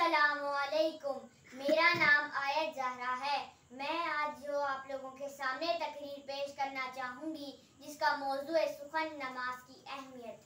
अस्सलामुअलैकुम। मेरा नाम आयत ज़हरा है। मैं आज जो आप लोगों के सामने तकरीर पेश करना चाहूँगी जिसका मौज़ू है सुखन नमाज की अहमियत।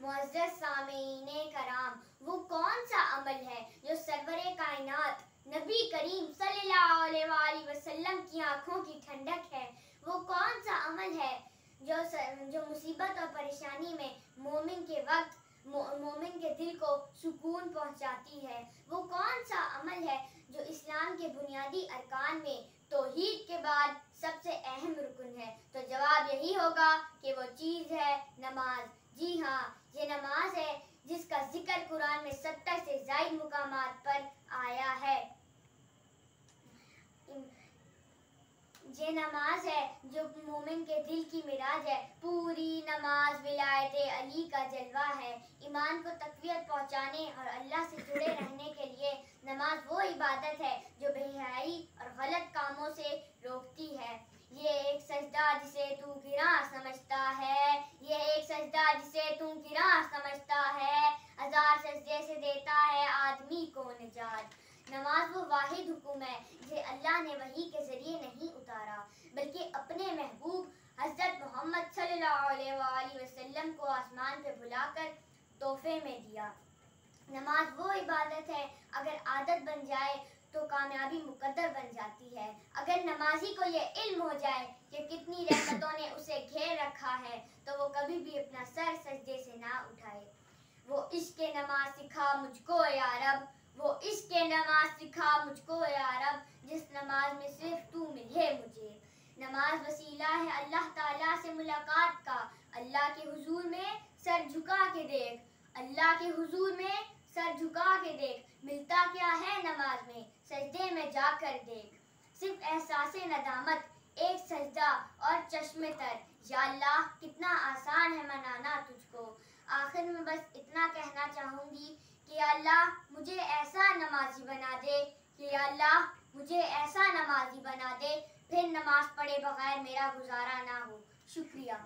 मुअज़्ज़ज़ सामीईन कराम, वो कौन सा अमल है जो सरवरे कायनात नबी करीम सल्लल्लाहु अलैहि वसल्लम की आँखों की ठंडक है? वो कौन सा अमल है जो मुसीबत और परेशानी में मोमिन के वक्त मोमिन के दिल को सुकून पहुंचाती है? वो कौन सा अमल है जो इस्लाम के बुनियादी अरकान में तौहीद के बाद सबसे अहम रुकन है? तो जवाब यही होगा कि वो चीज़ है नमाज। जी हाँ, ये नमाज है जिसका जिक्र कुरान में 70 से ज़ायद मुकामात पर आया है। ये नमाज है जो मोमिन के दिल की मिराज है। पूरी नमाज विलायत अली का जलवा है। ईमान को तक़वियत पहुँचाने और अल्लाह से जुड़े रहने के लिए नमाज वो इबादत है जो बेहयाई और गलत कामों से रोकती है। ये एक सजदा जिसे तू गिरां समझता है, ये एक सजदा जिसे तू गिरां समझता है, हजार सजदे से देता है आदमी को निजात। नमाज वो वाहिद हुक्म है जिसे अल्लाह ने वही के जरिए नहीं उतारा बल्कि अपने महबूब हज़रत मोहम्मद सल्लल्लाहु अलैहि वसल्लम को आसमान पे बुलाकर तोहफे में दिया। नमाज वो इबादत है अगर आदत बन जाए तो कामयाबी मुकद्दर बन जाती है। अगर नमाजी को ये इल्म हो जाए कि कितनी रहमतों ने उसे घेर रखा है तो वो कभी भी अपना सर सजदे से ना उठाए। वो इश्क़ नमाज सिखा मुझको या रब, वो इश्क़ नमाज सिखा मुझको या रब, जिस नमाज में सिर्फ तू मिले मुझे। नमाज वसीला है अल्लाह ताला से मुलाकात का। अल्लाह के हुजूर में सर झुका के देख, अल्लाह के हुजूर में सर झुका के देख, मिलता क्या है नमाज में, सजदे में जाकर देख। सिर्फ एहसासे नदामत, एक सजदा और चश्मे तर, या अल्लाह कितना आसान है मनाना तुझको। आखिर में बस इतना कहना चाहूँगी कि अल्लाह मुझे ऐसा नमाजी बना दे, कि अल्लाह मुझे ऐसा नमाजी बना दे फिर नमाज पढ़े बगैर मेरा गुजारा ना हो। शुक्रिया।